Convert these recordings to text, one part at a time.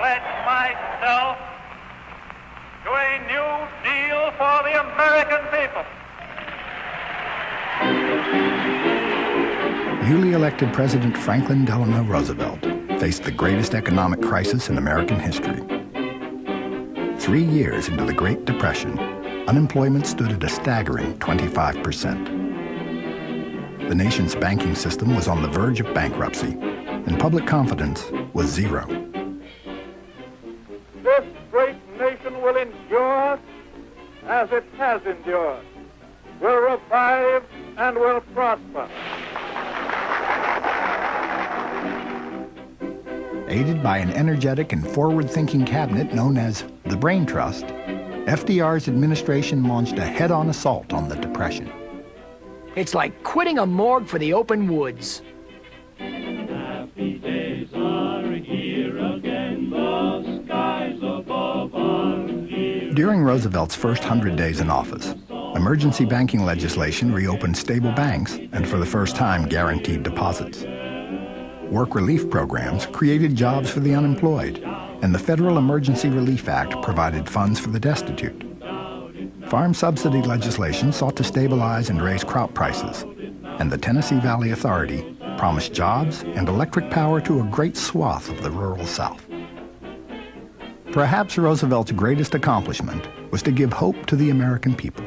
pledge myself to a new deal for the American people. Newly elected President Franklin Delano Roosevelt faced the greatest economic crisis in American history. 3 years into the Great Depression, unemployment stood at a staggering 25%. The nation's banking system was on the verge of bankruptcy, and public confidence was zero. This great nation will endure as it has endured, will revive and will prosper. Aided by an energetic and forward-thinking cabinet known as the Brain Trust, FDR's administration launched a head-on assault on the Depression. It's like quitting a morgue for the open woods. Happy days are here again, the skies above are clear. During Roosevelt's first 100 days in office, emergency banking legislation reopened stable banks and for the first time guaranteed deposits. Work relief programs created jobs for the unemployed, and the Federal Emergency Relief Act provided funds for the destitute. Farm subsidy legislation sought to stabilize and raise crop prices, and the Tennessee Valley Authority promised jobs and electric power to a great swath of the rural South. Perhaps Roosevelt's greatest accomplishment was to give hope to the American people.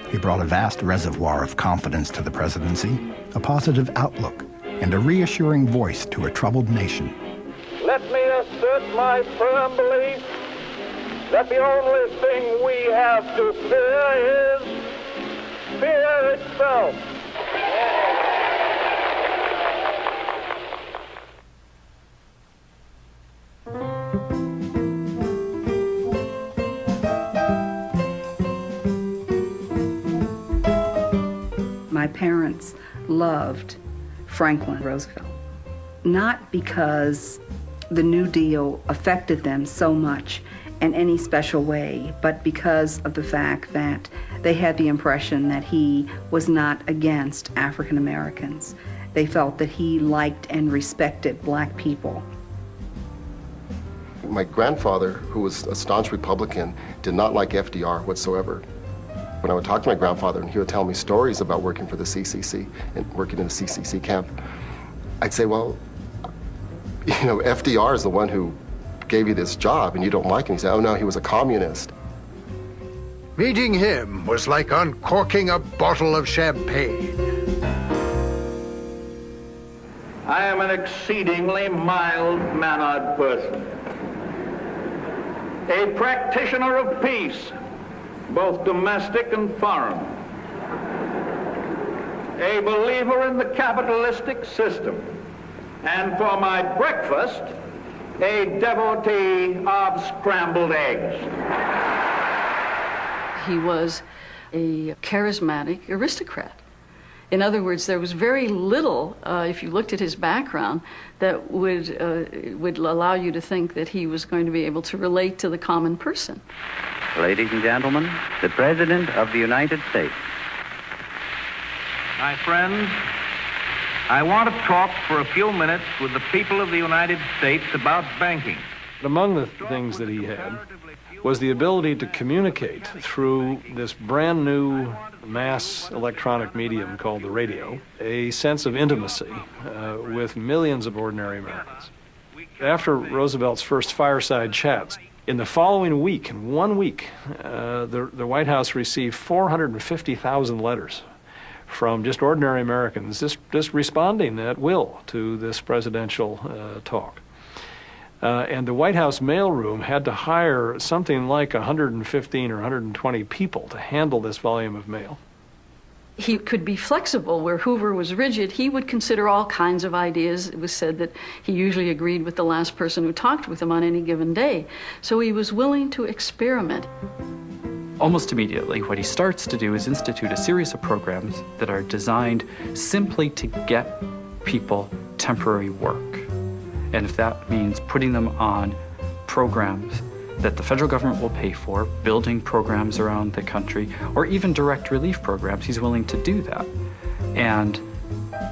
He brought a vast reservoir of confidence to the presidency, a positive outlook, and a reassuring voice to a troubled nation. Let me assert my firm belief that the only thing we have to fear is fear itself. My parents loved Franklin Roosevelt, not because the New Deal affected them so much in any special way, but because of the fact that they had the impression that he was not against African Americans. They felt that he liked and respected black people. My grandfather, who was a staunch Republican, did not like FDR whatsoever. When I would talk to my grandfather and he would tell me stories about working for the CCC and working in the CCC camp, I'd say, well, you know, FDR is the one who gave you this job and you don't like him. He'd say, oh no, he was a communist. Meeting him was like uncorking a bottle of champagne. I am an exceedingly mild-mannered person, a practitioner of peace, both domestic and foreign, a believer in the capitalistic system, and for my breakfast, a devotee of scrambled eggs. He was a charismatic aristocrat. In other words, there was very little, if you looked at his background, that would allow you to think that he was going to be able to relate to the common person. Ladies and gentlemen, the President of the United States. My friends, I want to talk for a few minutes with the people of the United States about banking. Among the things that he had was the ability to communicate through this brand new mass electronic medium called the radio, a sense of intimacy with millions of ordinary Americans. After Roosevelt's first fireside chats, in the following week, in 1 week, the White House received 450,000 letters from just ordinary Americans, just responding at will to this presidential talk. And the White House mailroom had to hire something like 115 or 120 people to handle this volume of mail. He could be flexible. Where Hoover was rigid, he would consider all kinds of ideas. It was said that he usually agreed with the last person who talked with him on any given day. So he was willing to experiment. Almost immediately, what he starts to do is institute a series of programs that are designed simply to get people temporary work. And if that means putting them on programs that the federal government will pay for, building programs around the country, or even direct relief programs, he's willing to do that. And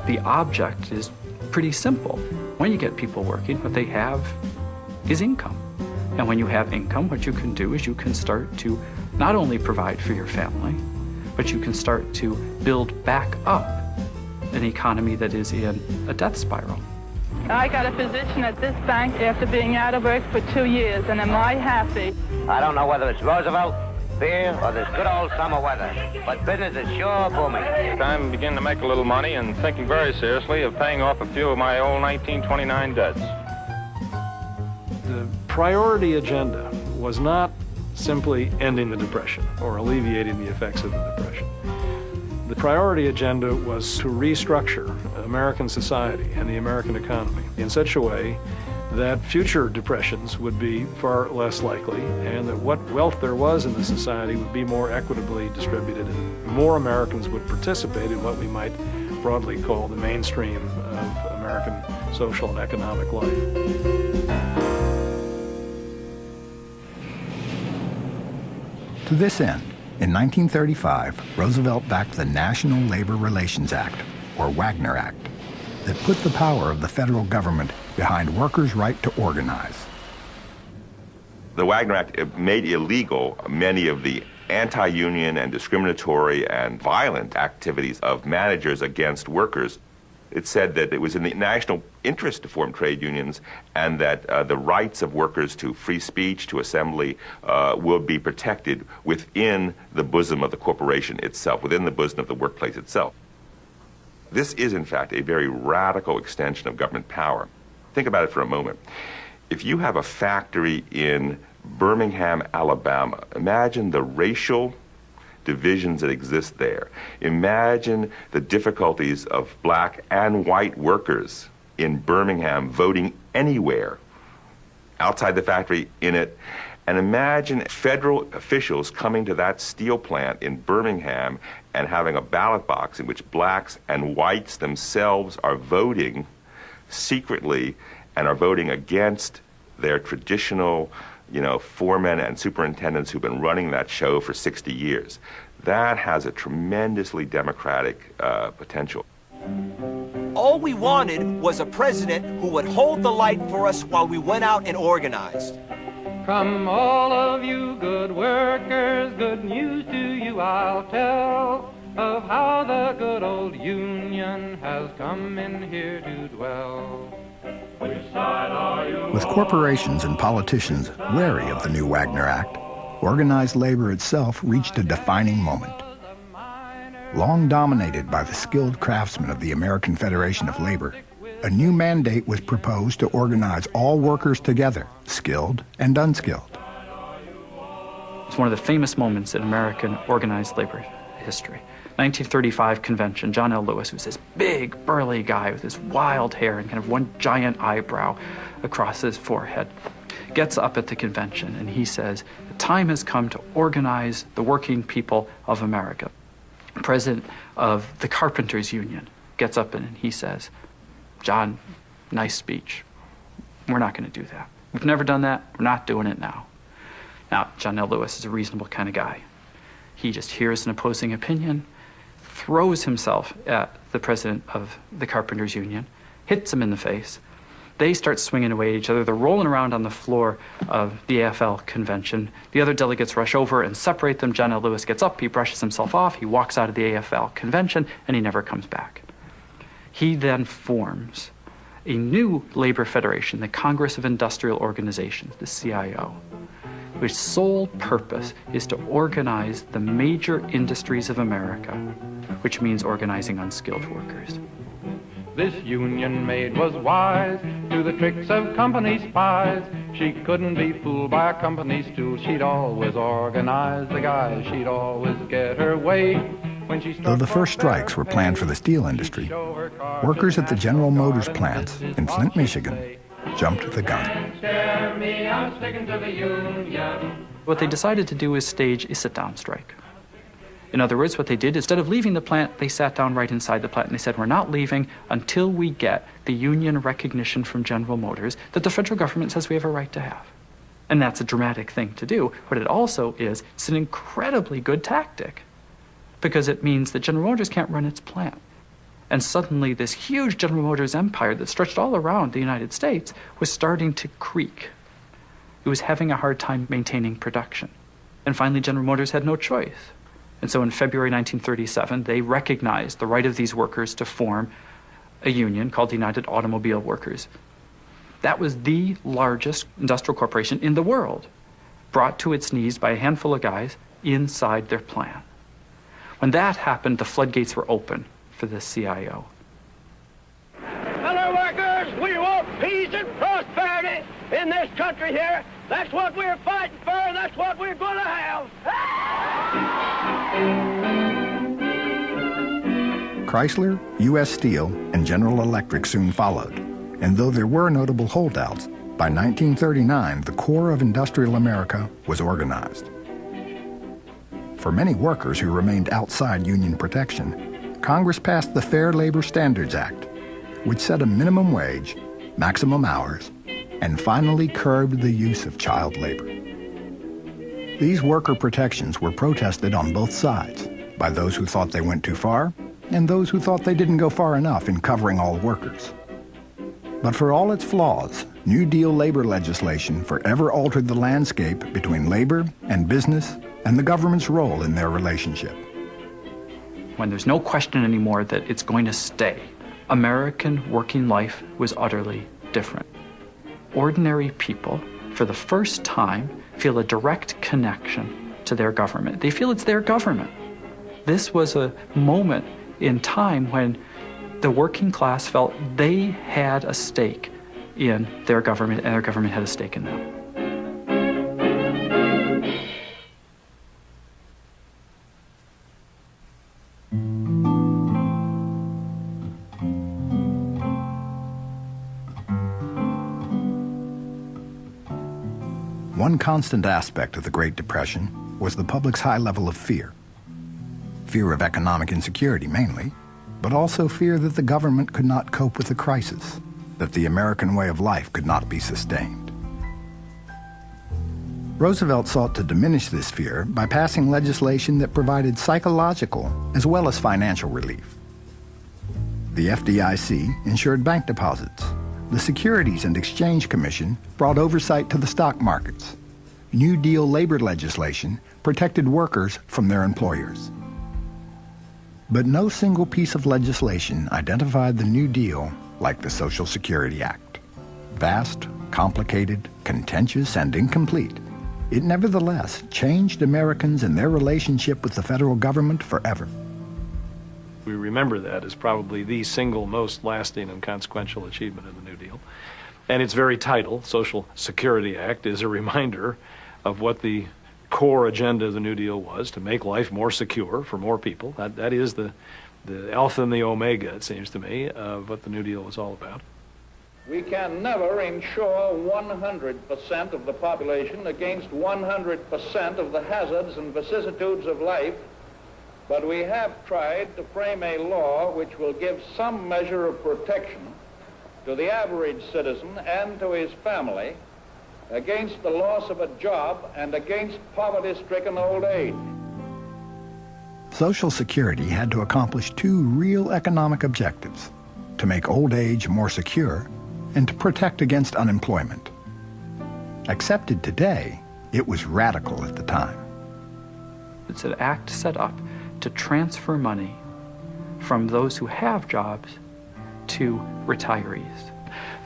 the object is pretty simple. When you get people working, what they have is income. And when you have income, what you can do is you can start to not only provide for your family, but you can start to build back up an economy that is in a death spiral. I got a position at this bank after being out of work for 2 years, and am I happy? I don't know whether it's Roosevelt, beer, or this good old summer weather, but business is sure booming. I'm beginning to make a little money and thinking very seriously of paying off a few of my old 1929 debts. The priority agenda was not simply ending the Depression or alleviating the effects of the Depression. The priority agenda was to restructure American society and the American economy in such a way that future depressions would be far less likely, and that what wealth there was in the society would be more equitably distributed, and more Americans would participate in what we might broadly call the mainstream of American social and economic life. To this end, in 1935, Roosevelt backed the National Labor Relations Act, or Wagner Act, that put the power of the federal government behind workers' right to organize. The Wagner Act made illegal many of the anti-union and discriminatory and violent activities of managers against workers. It said that it was in the national interest to form trade unions, and that the rights of workers to free speech, to assembly, will be protected within the bosom of the corporation itself, within the bosom of the workplace itself. This is, in fact, a very radical extension of government power. Think about it for a moment. If you have a factory in Birmingham, Alabama, imagine the racial divisions that exist there. Imagine the difficulties of black and white workers in Birmingham voting anywhere, outside the factory, in it. And imagine federal officials coming to that steel plant in Birmingham and having a ballot box in which blacks and whites themselves are voting secretly and are voting against their traditional, foremen and superintendents who've been running that show for 60 years. That has a tremendously democratic potential. All we wanted was a president who would hold the light for us while we went out and organized. From all of you good workers, good news to you I'll tell, of how the good old Union has come in here to dwell. Which side are you? With corporations and politicians wary of the new Wagner Act, organized labor itself reached a defining moment. Long dominated by the skilled craftsmen of the American Federation of Labor, a new mandate was proposed to organize all workers together, skilled and unskilled. It's one of the famous moments in American organized labor history. 1935 convention, John L. Lewis, who's this big, burly guy with this wild hair and kind of one giant eyebrow across his forehead, gets up at the convention and he says, the time has come to organize the working people of America. The president of the Carpenters Union gets up and he says, John, nice speech. We're not going to do that. We've never done that. We're not doing it now. Now, John L. Lewis is a reasonable kind of guy. He just hears an opposing opinion, throws himself at the president of the Carpenters Union, hits him in the face. They start swinging away at each other. They're rolling around on the floor of the AFL convention. The other delegates rush over and separate them. John L. Lewis gets up, he brushes himself off, he walks out of the AFL convention, and he never comes back. He then forms a new labor federation, the Congress of Industrial Organizations, the CIO, whose sole purpose is to organize the major industries of America, which means organizing unskilled workers. This union maid was wise to the tricks of company spies. She couldn't be fooled by a company stool. She'd always organize the guys. She'd always get her way. Though the first strikes were planned for the steel industry, workers at the General Motors plants in Flint, Michigan, jumped the gun. What they decided to do is stage a sit-down strike. In other words, what they did, instead of leaving the plant, they sat down right inside the plant and they said, we're not leaving until we get the union recognition from General Motors that the federal government says we have a right to have. And that's a dramatic thing to do. What it also is, it's an incredibly good tactic, because it means that General Motors can't run its plant. And suddenly this huge General Motors empire that stretched all around the United States was starting to creak. It was having a hard time maintaining production. And finally, General Motors had no choice. And so in February 1937, they recognized the right of these workers to form a union called the United Automobile Workers. That was the largest industrial corporation in the world, brought to its knees by a handful of guys inside their plan. When that happened, the floodgates were open for the CIO. Fellow workers, we want peace and prosperity in this country here. That's what we're fighting for, and that's what we're going to have. Chrysler, U.S. Steel, and General Electric soon followed. And though there were notable holdouts, by 1939, the core of industrial America was organized. For many workers who remained outside union protection, Congress passed the Fair Labor Standards Act, which set a minimum wage, maximum hours, and finally curbed the use of child labor. These worker protections were protested on both sides by those who thought they went too far and those who thought they didn't go far enough in covering all workers. But for all its flaws, New Deal labor legislation forever altered the landscape between labor and business and the government's role in their relationship. When there's no question anymore that it's going to stay, American working life was utterly different. Ordinary people, for the first time, feel a direct connection to their government. They feel it's their government. This was a moment in time when the working class felt they had a stake in their government and their government had a stake in them. One constant aspect of the Great Depression was the public's high level of fear. Fear of economic insecurity mainly, but also fear that the government could not cope with the crisis, that the American way of life could not be sustained. Roosevelt sought to diminish this fear by passing legislation that provided psychological as well as financial relief. The FDIC insured bank deposits. The Securities and Exchange Commission brought oversight to the stock markets. New Deal labor legislation protected workers from their employers. But no single piece of legislation identified the New Deal like the Social Security Act. Vast, complicated, contentious, and incomplete, it nevertheless changed Americans and their relationship with the federal government forever. We remember that as probably the single most lasting and consequential achievement of the New Deal. And its very title, Social Security Act, is a reminder of what the core agenda of the New Deal was, to make life more secure for more people. That is the alpha and the omega, it seems to me, of what the New Deal was all about. We can never insure 100% of the population against 100% of the hazards and vicissitudes of life, but we have tried to frame a law which will give some measure of protection to the average citizen and to his family against the loss of a job and against poverty-stricken old age. Social Security had to accomplish two real economic objectives: to make old age more secure and to protect against unemployment. Accepted today, it was radical at the time. It's an act set up to transfer money from those who have jobs to retirees.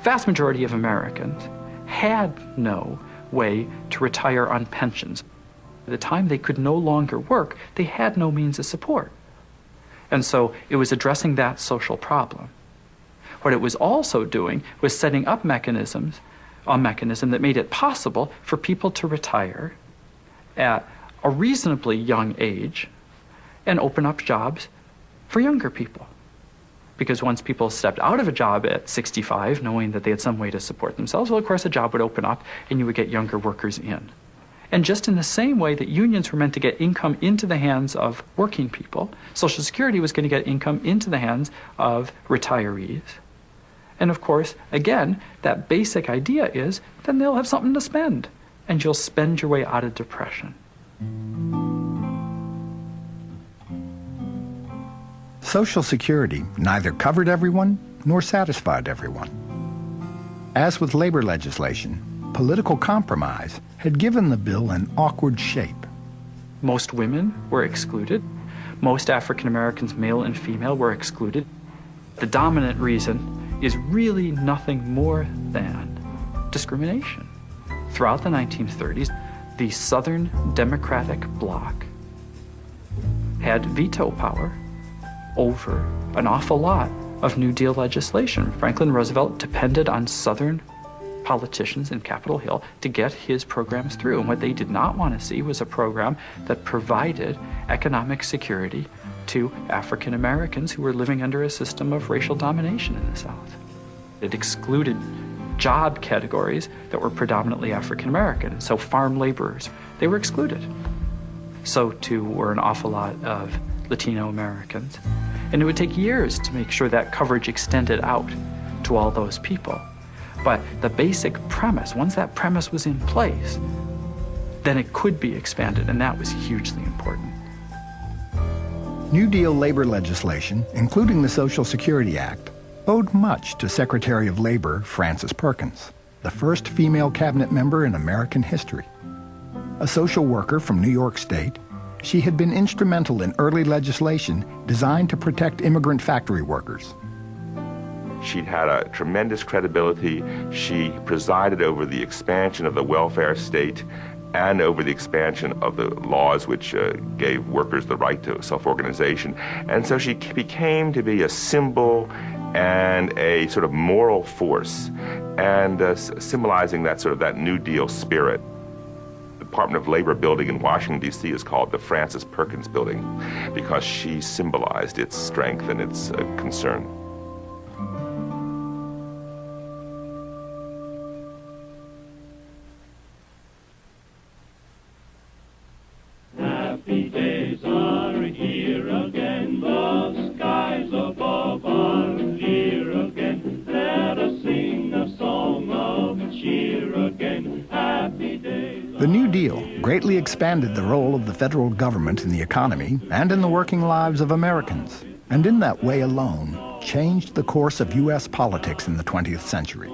Vast majority of Americans had no way to retire on pensions. By the time they could no longer work, they had no means of support. And so it was addressing that social problem. What it was also doing was setting up a mechanism that made it possible for people to retire at a reasonably young age and open up jobs for younger people. Because once people stepped out of a job at 65, knowing that they had some way to support themselves, well, of course, a job would open up and you would get younger workers in. And just in the same way that unions were meant to get income into the hands of working people, Social Security was going to get income into the hands of retirees. And of course, again, that basic idea is then they'll have something to spend, and you'll spend your way out of depression. Social Security neither covered everyone nor satisfied everyone. As with labor legislation, political compromise had given the bill an awkward shape. Most women were excluded. Most African Americans, male and female, were excluded. The dominant reason is really nothing more than discrimination. Throughout the 1930s, the Southern Democratic bloc had veto power over an awful lot of New Deal legislation. Franklin Roosevelt depended on Southern politicians in Capitol Hill to get his programs through. And what they did not want to see was a program that provided economic security to African Americans who were living under a system of racial domination in the South. It excluded job categories that were predominantly African American. So farm laborers, they were excluded. So too were an awful lot of Latino Americans. And it would take years to make sure that coverage extended out to all those people. But the basic premise, once that premise was in place, then it could be expanded, and that was hugely important. New Deal labor legislation, including the Social Security Act, owed much to Secretary of Labor Frances Perkins, the first female cabinet member in American history. A social worker from New York State, she had been instrumental in early legislation designed to protect immigrant factory workers. She had a tremendous credibility. She presided over the expansion of the welfare state and over the expansion of the laws which gave workers the right to self-organization. And so she became to be a symbol and a sort of moral force, and symbolizing that sort of that New Deal spirit. The Department of Labor building in Washington, D.C. is called the Frances Perkins Building because she symbolized its strength and its concern. Happy days are here again, the skies above are clear again. Let us sing a song of cheer again. Happy days. The New Deal greatly expanded the role of the federal government in the economy and in the working lives of Americans, and in that way alone changed the course of U.S. politics in the 20th century.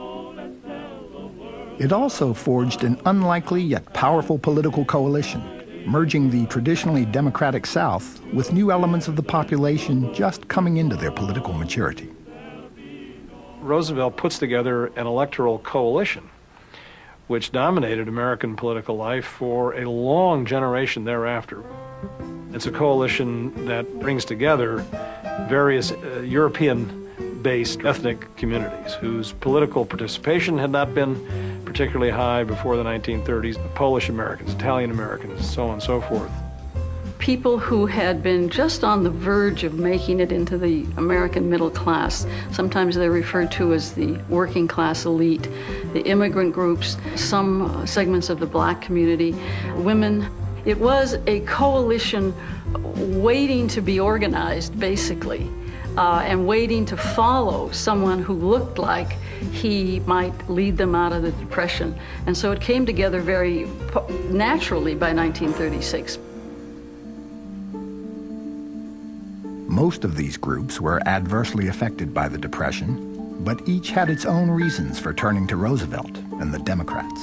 It also forged an unlikely yet powerful political coalition, merging the traditionally Democratic South with new elements of the population just coming into their political maturity. Roosevelt puts together an electoral coalition which dominated American political life for a long generation thereafter. It's a coalition that brings together various European-based ethnic communities whose political participation had not been particularly high before the 1930s, Polish Americans, Italian Americans, so on and so forth. People who had been just on the verge of making it into the American middle class. Sometimes they're referred to as the working class elite, the immigrant groups, some segments of the black community, women. It was a coalition waiting to be organized, basically, and waiting to follow someone who looked like he might lead them out of the Depression. And so it came together very naturally by 1936. Most of these groups were adversely affected by the Depression, but each had its own reasons for turning to Roosevelt and the Democrats.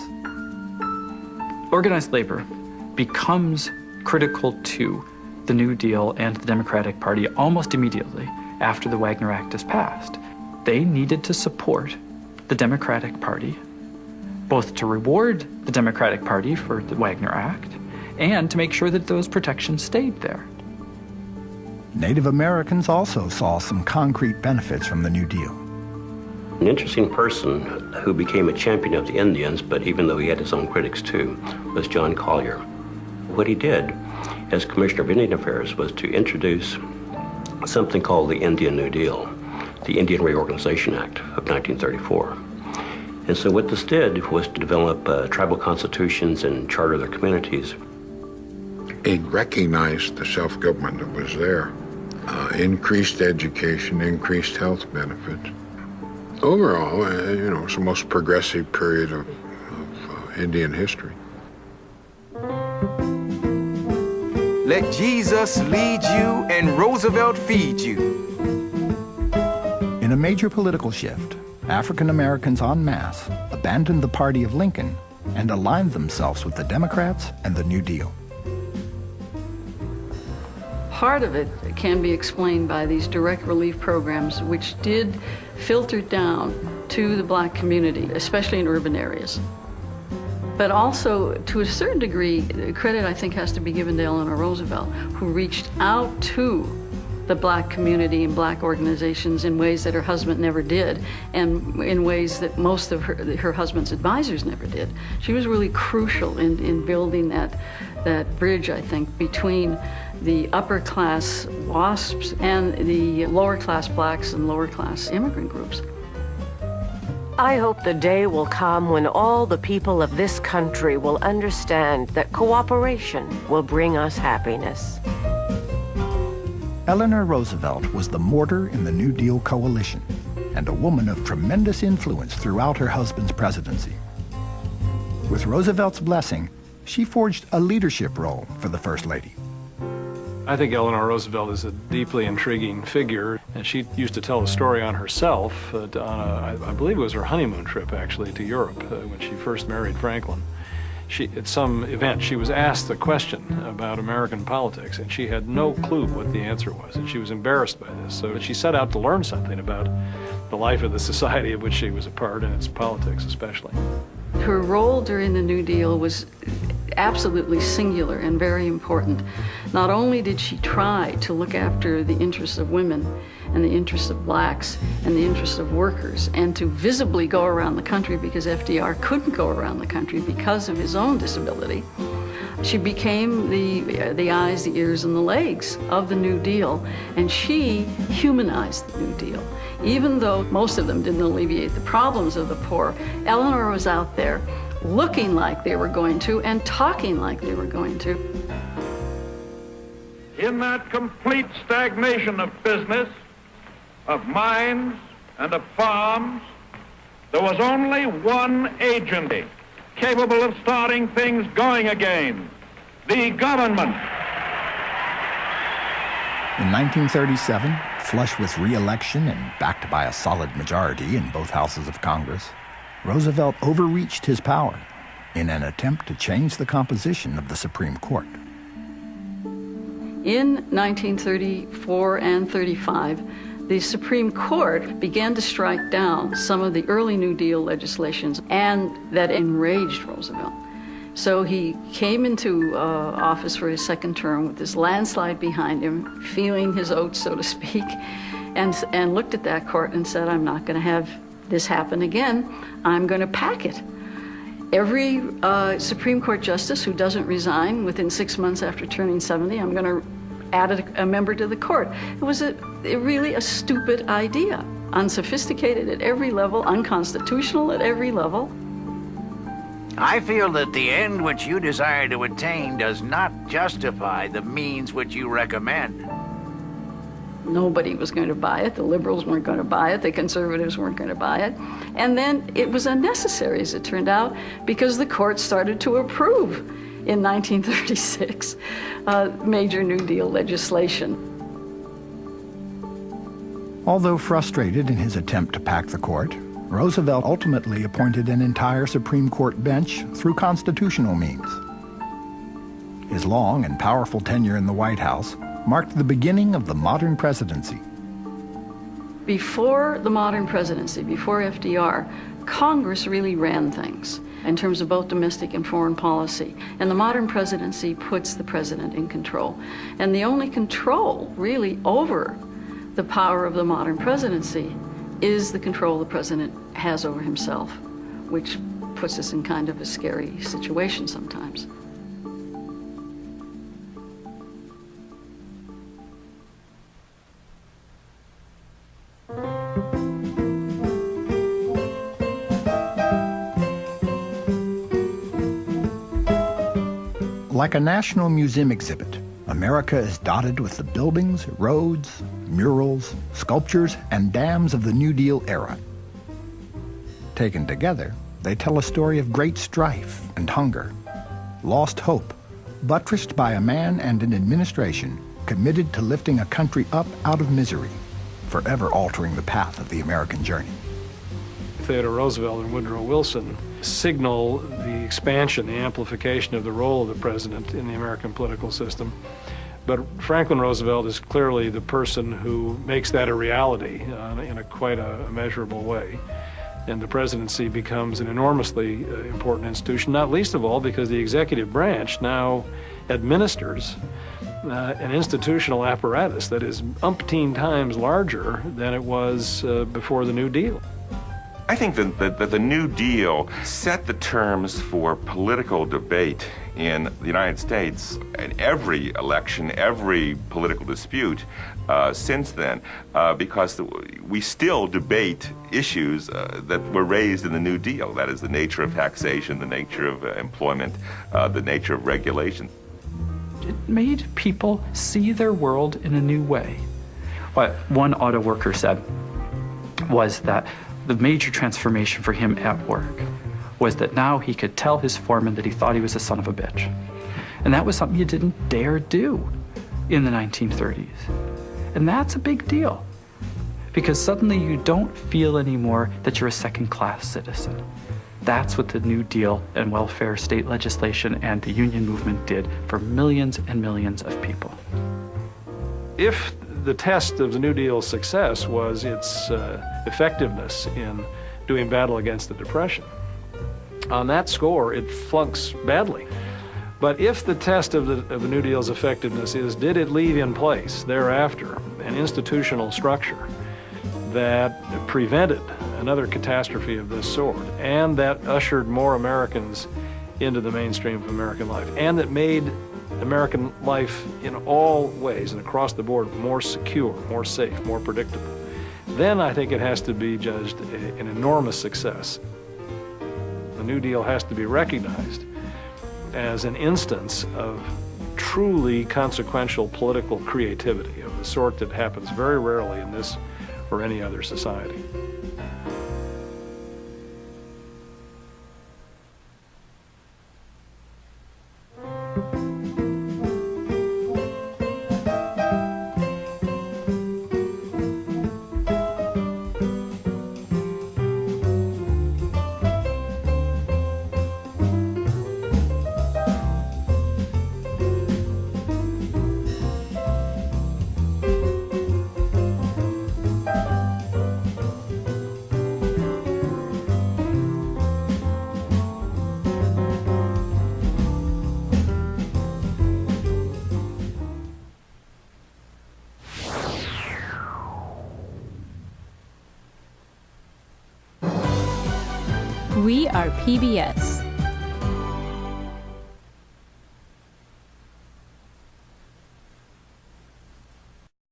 Organized labor becomes critical to the New Deal and the Democratic Party almost immediately after the Wagner Act is passed. They needed to support the Democratic Party, both to reward the Democratic Party for the Wagner Act and to make sure that those protections stayed there. Native Americans also saw some concrete benefits from the New Deal. An interesting person who became a champion of the Indians, but even though he had his own critics too, was John Collier. What he did as Commissioner of Indian Affairs was to introduce something called the Indian New Deal, the Indian Reorganization Act of 1934. And so what this did was to develop tribal constitutions and charter their communities. It recognized the self-government that was there, increased education, increased health benefits. Overall, it's the most progressive period of Indian history. Let Jesus lead you and Roosevelt feed you. In a major political shift, African Americans en masse abandoned the party of Lincoln and aligned themselves with the Democrats and the New Deal. Part of it can be explained by these direct relief programs, which did filter down to the black community, especially in urban areas. But also, to a certain degree, credit, I think, has to be given to Eleanor Roosevelt, who reached out to the black community and black organizations in ways that her husband never did, and in ways that most of her husband's advisors never did. She was really crucial in building that bridge, I think, between the upper class WASPs and the lower class blacks and lower class immigrant groups. I hope the day will come when all the people of this country will understand that cooperation will bring us happiness. Eleanor Roosevelt was the mortar in the New Deal coalition and a woman of tremendous influence throughout her husband's presidency. With Roosevelt's blessing, she forged a leadership role for the First Lady. I think Eleanor Roosevelt is a deeply intriguing figure, and she used to tell a story on herself on I believe it was her honeymoon trip, actually, to Europe when she first married Franklin. At some event, she was asked a question about American politics, and she had no clue what the answer was, and she was embarrassed by this. So she set out to learn something about the life of the society of which she was a part, and its politics especially. Her role during the New Deal was absolutely singular and very important. Not only did she try to look after the interests of women and the interests of blacks and the interests of workers, and to visibly go around the country, because FDR couldn't go around the country because of his own disability. She became the eyes, the ears, and the legs of the New Deal, and she humanized the New Deal. Even though most of them didn't alleviate the problems of the poor, Eleanor was out there looking like they were going to and talking like they were going to. In that complete stagnation of business, of mines, and of farms, there was only one agency capable of starting things going again: the government. In 1937, flush with re-election and backed by a solid majority in both houses of Congress, Roosevelt overreached his power in an attempt to change the composition of the Supreme Court. In 1934 and 35, the Supreme Court began to strike down some of the early New Deal legislations, and that enraged Roosevelt. So he came into office for his second term with this landslide behind him, feeling his oats, so to speak, and looked at that court and said, I'm not going to have this happen again. I'm going to pack it. Every Supreme Court justice who doesn't resign within 6 months after turning 70, I'm going to add a member to the court. It was really a stupid idea, unsophisticated at every level, unconstitutional at every level. I feel that the end which you desire to attain does not justify the means which you recommend. Nobody was going to buy it. The liberals weren't going to buy it. The conservatives weren't going to buy it. And then it was unnecessary, as it turned out, because the court started to approve in 1936 major New Deal legislation. Although frustrated in his attempt to pack the court, Roosevelt ultimately appointed an entire Supreme Court bench through constitutional means. His long and powerful tenure in the White House marked the beginning of the modern presidency. Before the modern presidency, before FDR, Congress really ran things in terms of both domestic and foreign policy. And the modern presidency puts the president in control. And the only control really over the power of the modern presidency is the control the president has over himself, which puts us in kind of a scary situation sometimes. Like a National Museum exhibit, America is dotted with the buildings, roads, murals, sculptures, and dams of the New Deal era. Taken together, they tell a story of great strife and hunger, lost hope, buttressed by a man and an administration committed to lifting a country up out of misery, forever altering the path of the American journey. Theodore Roosevelt and Woodrow Wilson signal the expansion, the amplification of the role of the president in the American political system. But Franklin Roosevelt is clearly the person who makes that a reality in quite a measurable way. And the presidency becomes an enormously important institution, not least of all because the executive branch now administers an institutional apparatus that is umpteen times larger than it was before the New Deal. I think that the New Deal set the terms for political debate in the United States in every election, every political dispute since then, because we still debate issues that were raised in the New Deal. That is the nature of taxation, the nature of employment, the nature of regulation. It made people see their world in a new way. What one auto worker said was that the major transformation for him at work was that now he could tell his foreman that he thought he was a son of a bitch. And that was something you didn't dare do in the 1930s. And that's a big deal, because suddenly you don't feel anymore that you're a second-class citizen. That's what the New Deal and welfare state legislation and the union movement did for millions and millions of people. If the test of the New Deal's success was its effectiveness in doing battle against the Depression, on that score, it flunks badly. But if the test of the New Deal's effectiveness is, did it leave in place thereafter an institutional structure that prevented another catastrophe of this sort, and that ushered more Americans into the mainstream of American life, and that made American life in all ways and across the board more secure, more safe, more predictable, then I think it has to be judged an enormous success. The New Deal has to be recognized as an instance of truly consequential political creativity of the sort that happens very rarely in this or any other society. We are PBS.